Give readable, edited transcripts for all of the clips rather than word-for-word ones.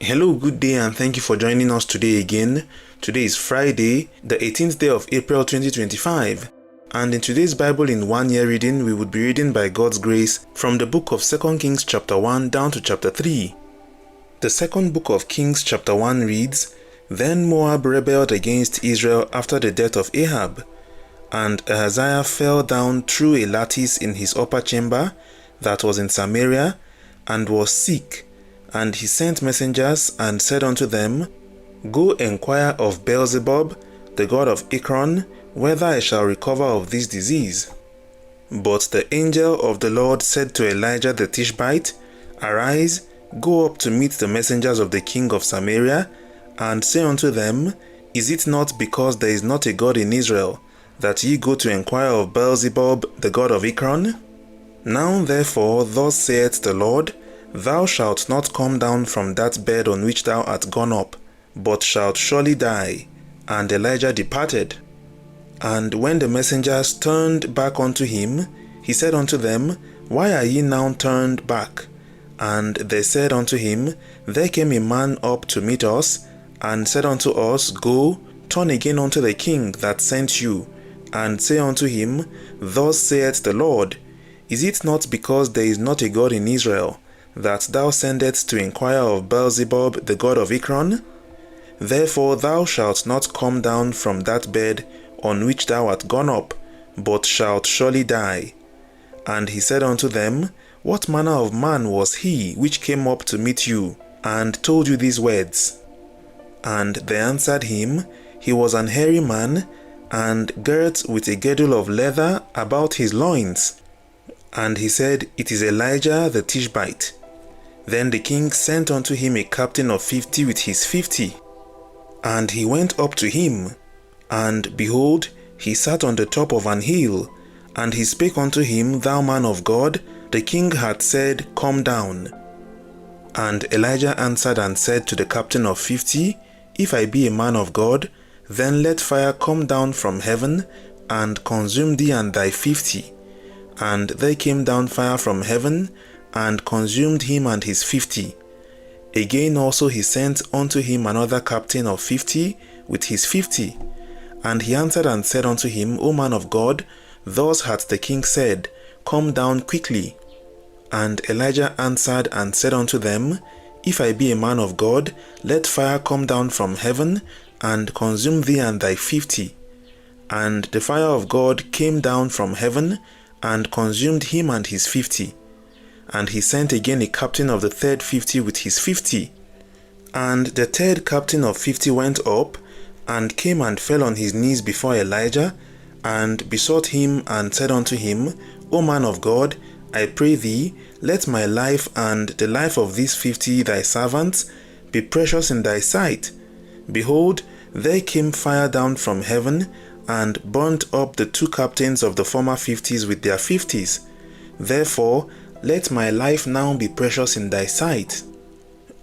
Hello, good day, and thank you for joining us today again. Today is Friday, the 18th day of April 2025. And in today's Bible in 1 year reading, we would be reading by God's grace from the book of 2 Kings chapter 1 down to chapter 3. The second book of Kings chapter 1 reads, Then Moab rebelled against Israel after the death of Ahab, and Ahaziah fell down through a lattice in his upper chamber that was in Samaria, and was sick. And he sent messengers and said unto them, Go enquire of Beelzebub, the god of Ekron, whether I shall recover of this disease. But the angel of the Lord said to Elijah the Tishbite, Arise, go up to meet the messengers of the king of Samaria, and say unto them, Is it not because there is not a God in Israel, that ye go to enquire of Beelzebub, the god of Ekron? Now therefore, thus saith the Lord, Thou shalt not come down from that bed on which thou art gone up, but shalt surely die. And Elijah departed. And when the messengers turned back unto him, he said unto them, Why are ye now turned back? And they said unto him, There came a man up to meet us, and said unto us, Go, turn again unto the king that sent you, and say unto him, Thus saith the Lord, Is it not because there is not a God in Israel, that thou sendest to inquire of Beelzebub, the god of Ekron? Therefore thou shalt not come down from that bed on which thou art gone up, but shalt surely die. And he said unto them, What manner of man was he which came up to meet you, and told you these words? And they answered him, He was an hairy man, and girt with a girdle of leather about his loins. And he said, It is Elijah the Tishbite. Then the king sent unto him a captain of 50 with his 50. And he went up to him, and behold, he sat on the top of an hill. And he spake unto him, Thou man of God, the king hath said, Come down. And Elijah answered and said to the captain of 50, If I be a man of God, then let fire come down from heaven, and consume thee and thy 50. And there came down fire from heaven, and consumed him and his 50. Again also he sent unto him another captain of 50 with his 50. And he answered and said unto him, O man of God, thus hath the king said, Come down quickly. And Elijah answered and said unto them, If I be a man of God, let fire come down from heaven, and consume thee and thy 50. And the fire of God came down from heaven, and consumed him and his 50. And he sent again a captain of the third 50 with his 50. And the third captain of 50 went up, and came and fell on his knees before Elijah, and besought him, and said unto him, O man of God, I pray thee, let my life and the life of these 50 thy servants be precious in thy sight. Behold, there came fire down from heaven, and burnt up the two captains of the former 50s with their 50s. Therefore, let my life now be precious in thy sight.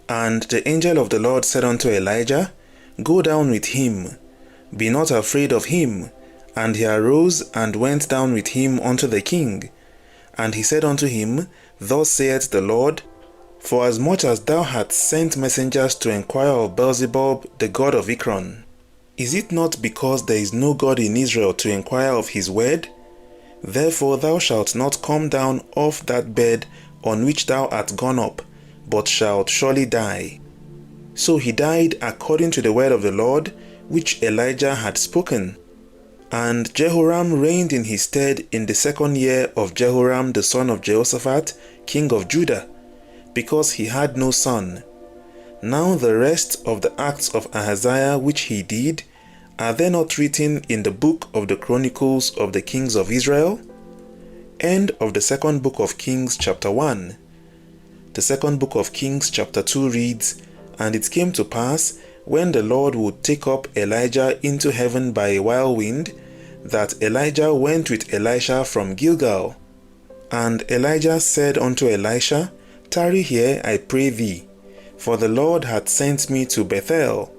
And the angel of the Lord said unto Elijah, Go down with him, be not afraid of him. And he arose and went down with him unto the king. And he said unto him, Thus saith the Lord, Forasmuch as thou hast sent messengers to enquire of Beelzebub, the god of Ekron, is it not because there is no God in Israel to enquire of his word? Therefore thou shalt not come down off that bed on which thou art gone up, but shalt surely die. So he died according to the word of the Lord, which Elijah had spoken. And Jehoram reigned in his stead in the 2nd year of Jehoram the son of Jehoshaphat, king of Judah, because he had no son. Now the rest of the acts of Ahaziah which he did, are they not written in the book of the Chronicles of the kings of Israel? End of the second book of Kings chapter 1. The second book of Kings chapter 2 reads, And it came to pass, when the Lord would take up Elijah into heaven by a whirlwind, that Elijah went with Elisha from Gilgal. And Elijah said unto Elisha, Tarry here, I pray thee, for the Lord hath sent me to Bethel.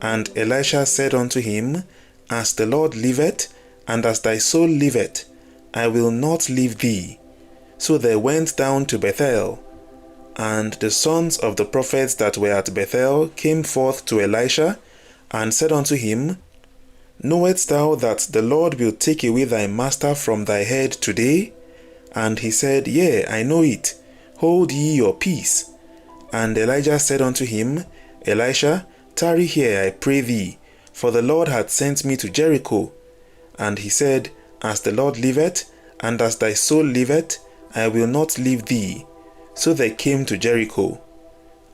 And Elisha said unto him, As the Lord liveth, and as thy soul liveth, I will not leave thee. So they went down to Bethel. And the sons of the prophets that were at Bethel came forth to Elisha, and said unto him, Knowest thou that the Lord will take away thy master from thy head today? And he said, Yea, I know it. Hold ye your peace. And Elijah said unto him, Elisha, tarry here, I pray thee, for the Lord hath sent me to Jericho. And he said, As the Lord liveth, and as thy soul liveth, I will not leave thee. So they came to Jericho.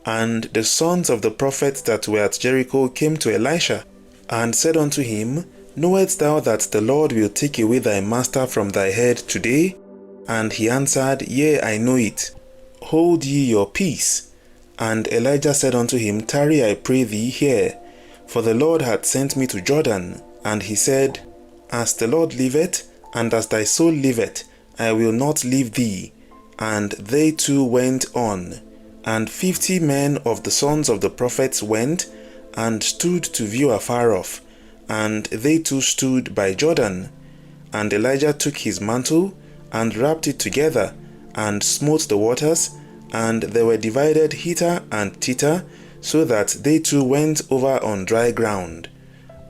And the sons of the prophets that were at Jericho came to Elisha, and said unto him, Knowest thou that the Lord will take away thy master from thy head today? And he answered, Yea, I know it. Hold ye your peace. And Elijah said unto him, Tarry, I pray thee, here, for the Lord hath sent me to Jordan. And he said, As the Lord liveth, and as thy soul liveth, I will not leave thee. And they two went on. And 50 men of the sons of the prophets went, and stood to view afar off. And they two stood by Jordan. And Elijah took his mantle, and wrapped it together, and smote the waters, and they were divided hither and thither, so that they two went over on dry ground.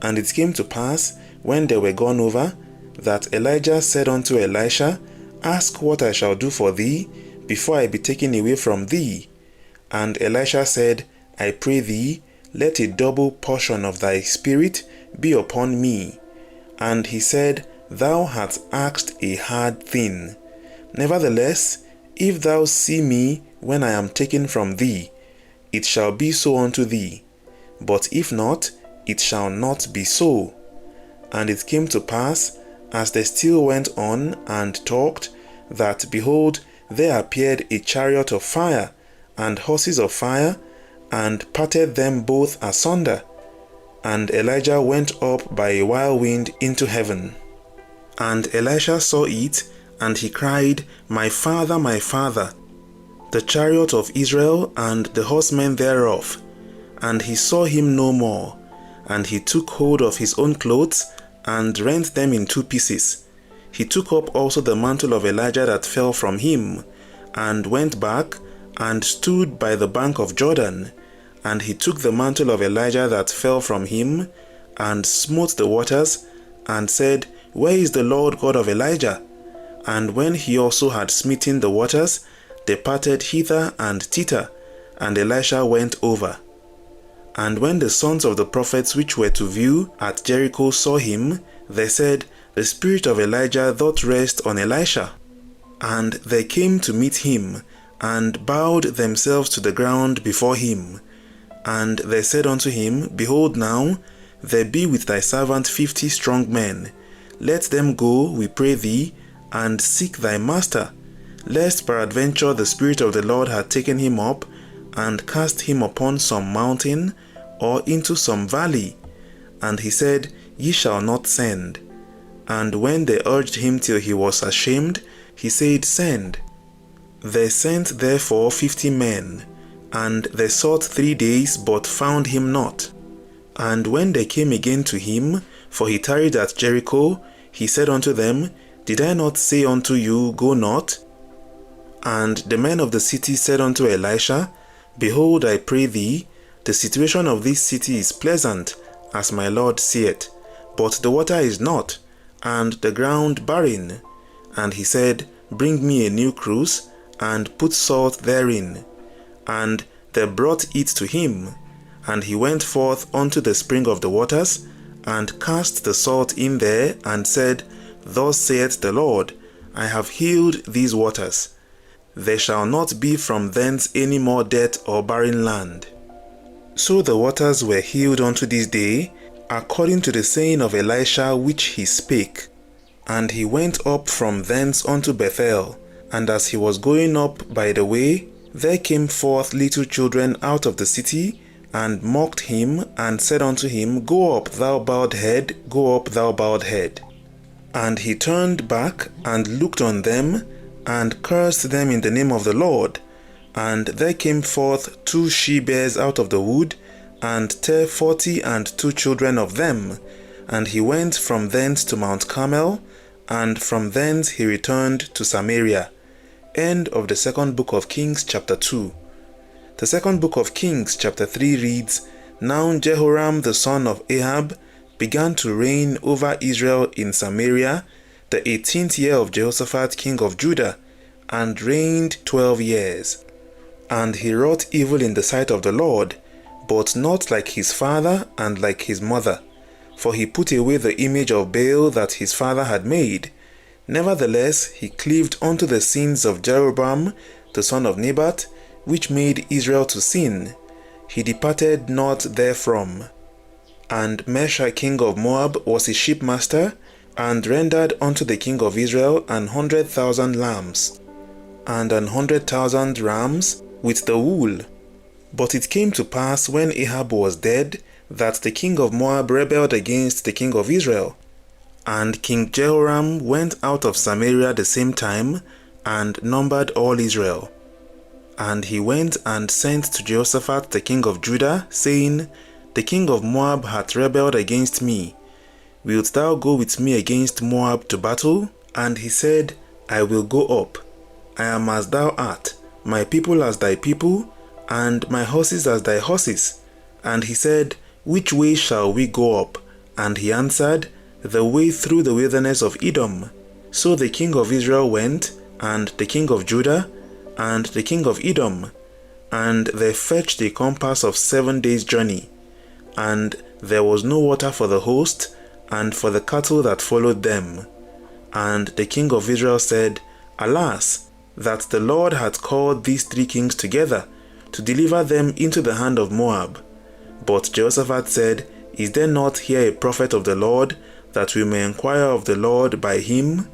And it came to pass, when they were gone over, that Elijah said unto Elisha, Ask what I shall do for thee, before I be taken away from thee. And Elisha said, I pray thee, let a double portion of thy spirit be upon me. And he said, Thou hast asked a hard thing. Nevertheless, if thou see me when I am taken from thee, it shall be so unto thee. But if not, it shall not be so. And it came to pass, as they still went on and talked, that, behold, there appeared a chariot of fire, and horses of fire, and parted them both asunder. And Elijah went up by a wild wind into heaven. And Elisha saw it, and he cried, My father, the chariot of Israel, and the horsemen thereof. And he saw him no more. And he took hold of his own clothes, and rent them in 2 pieces. He took up also the mantle of Elijah that fell from him, and went back, and stood by the bank of Jordan. And he took the mantle of Elijah that fell from him, and smote the waters, and said, Where is the Lord God of Elijah? And when he also had smitten the waters, they parted hither and thither, and Elisha went over. And when the sons of the prophets which were to view at Jericho saw him, they said, The spirit of Elijah doth rest on Elisha. And they came to meet him, and bowed themselves to the ground before him. And they said unto him, Behold now, there be with thy servant 50 strong men. Let them go, we pray thee, and seek thy master, lest peradventure the Spirit of the Lord had taken him up, and cast him upon some mountain, or into some valley. And he said, Ye shall not send. And when they urged him till he was ashamed, he said, Send. They sent therefore 50 men, and they sought 3 days, but found him not. And when they came again to him, for he tarried at Jericho, he said unto them, Did I not say unto you, Go not? And the men of the city said unto Elisha, Behold, I pray thee, the situation of this city is pleasant, as my Lord seeth, but the water is not, and the ground barren. And he said, Bring me a new cruse, and put salt therein. And they brought it to him. And he went forth unto the spring of the waters, and cast the salt in there, and said, Thus saith the Lord, I have healed these waters. There shall not be from thence any more death or barren land. So the waters were healed unto this day, according to the saying of Elisha which he spake. And he went up from thence unto Bethel, and as he was going up by the way, there came forth little children out of the city, and mocked him, and said unto him, Go up, thou bowed head, go up, thou bowed head. And he turned back, and looked on them, and cursed them in the name of the Lord. And there came forth 2 she-bears out of the wood, and tare 42 children of them. And he went from thence to Mount Carmel, and from thence he returned to Samaria. End of the 2nd book of Kings, chapter 2. The second book of Kings chapter 3 reads, Now Jehoram the son of Ahab began to reign over Israel in Samaria the 18th year of Jehoshaphat king of Judah, and reigned 12 years. And he wrought evil in the sight of the Lord, but not like his father and like his mother, for he put away the image of Baal that his father had made. Nevertheless, he cleaved unto the sins of Jeroboam the son of Nebat, which made Israel to sin. He departed not therefrom. And Mesha king of Moab was his shipmaster, and rendered unto the king of Israel 100,000 lambs, and 100,000 rams with the wool. But it came to pass when Ahab was dead, that the king of Moab rebelled against the king of Israel. And King Jehoram went out of Samaria the same time, and numbered all Israel. And he went and sent to Jehoshaphat the king of Judah, saying, The king of Moab hath rebelled against me. Wilt thou go with me against Moab to battle? And he said, I will go up. I am as thou art, my people as thy people, and my horses as thy horses. And he said, Which way shall we go up? And he answered, The way through the wilderness of Edom. So the king of Israel went, and the king of Judah, and the king of Edom, and they fetched a compass of 7 days' journey. And there was no water for the host, and for the cattle that followed them. And the king of Israel said, Alas, that the Lord hath called these 3 kings together, to deliver them into the hand of Moab. But Jehoshaphat said, Is there not here a prophet of the Lord, that we may inquire of the Lord by him?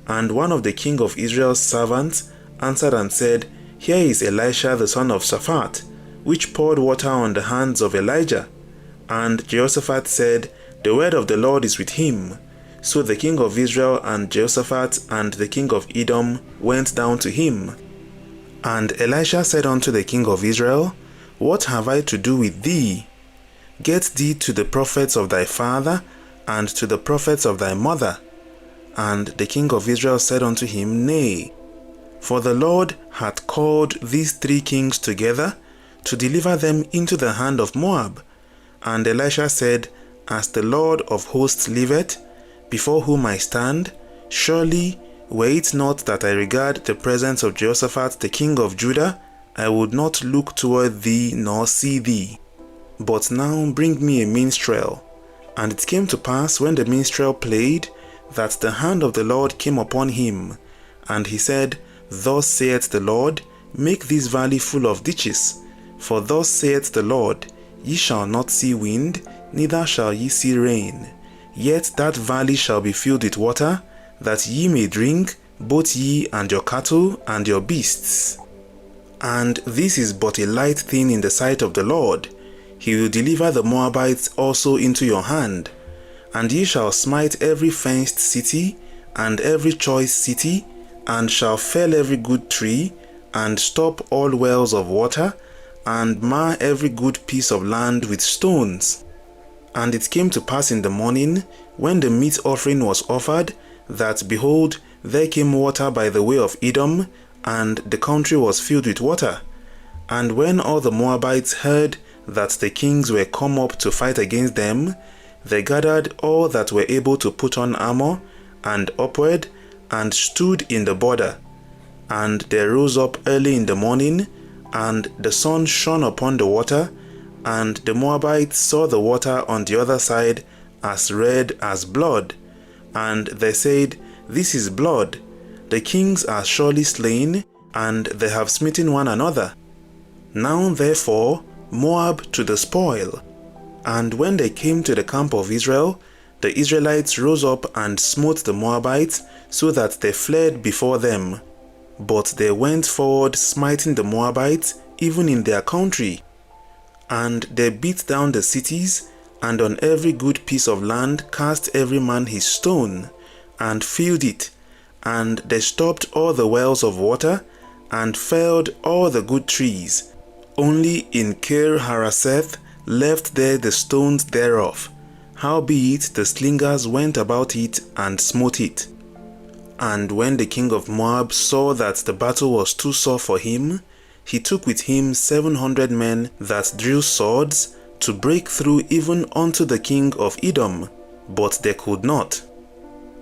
And one of the king of Israel's servants answered and said, Here is Elisha the son of Shaphat, which poured water on the hands of Elijah. And Jehoshaphat said, The word of the Lord is with him. So the king of Israel and Jehoshaphat and the king of Edom went down to him. And Elisha said unto the king of Israel, What have I to do with thee? Get thee to the prophets of thy father, and to the prophets of thy mother. And the king of Israel said unto him, Nay, for the Lord hath called these 3 kings together, to deliver them into the hand of Moab. And Elisha said, As the Lord of hosts liveth, before whom I stand, surely, were it not that I regard the presence of Jehoshaphat the king of Judah, I would not look toward thee nor see thee. But now bring me a minstrel. And it came to pass, when the minstrel played, that the hand of the Lord came upon him. And he said, Thus saith the Lord, Make this valley full of ditches. For thus saith the Lord, Ye shall not see wind, neither shall ye see rain. Yet that valley shall be filled with water, that ye may drink, both ye and your cattle and your beasts. And this is but a light thing in the sight of the Lord. He will deliver the Moabites also into your hand. And ye shall smite every fenced city, and every choice city, and shall fell every good tree, and stop all wells of water, and mar every good piece of land with stones. And it came to pass in the morning, when the meat offering was offered, that, behold, there came water by the way of Edom, and the country was filled with water. And when all the Moabites heard that the kings were come up to fight against them, they gathered all that were able to put on armor, and upward, and stood in the border. And they rose up early in the morning, and the sun shone upon the water, and the Moabites saw the water on the other side as red as blood. And they said, This is blood. The kings are surely slain, and they have smitten one another. Now therefore, Moab to the spoil. And when they came to the camp of Israel, the Israelites rose up and smote the Moabites, so that they fled before them. But they went forward, smiting the Moabites, even in their country. And they beat down the cities, and on every good piece of land cast every man his stone, and filled it. And they stopped all the wells of water, and felled all the good trees. Only in Kir Haraseth left there the stones thereof. Howbeit the slingers went about it and smote it. And when the king of Moab saw that the battle was too sore for him, he took with him 700 men that drew swords to break through even unto the king of Edom, but they could not.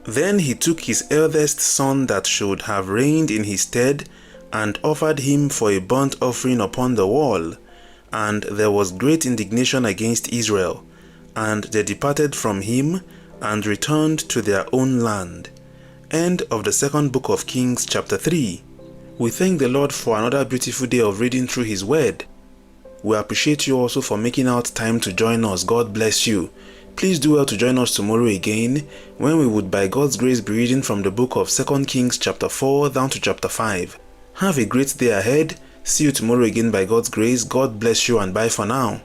Then he took his eldest son that should have reigned in his stead, and offered him for a burnt offering upon the wall. And there was great indignation against Israel, and they departed from him, and returned to their own land. End of the second book of Kings chapter 3. We thank the Lord for another beautiful day of reading through His Word. We appreciate you also for making out time to join us. God bless you. Please do well to join us tomorrow again, when we would by God's grace be reading from the book of 2 Kings chapter 4 down to chapter 5. Have a great day ahead. See you tomorrow again by God's grace. God bless you and bye for now.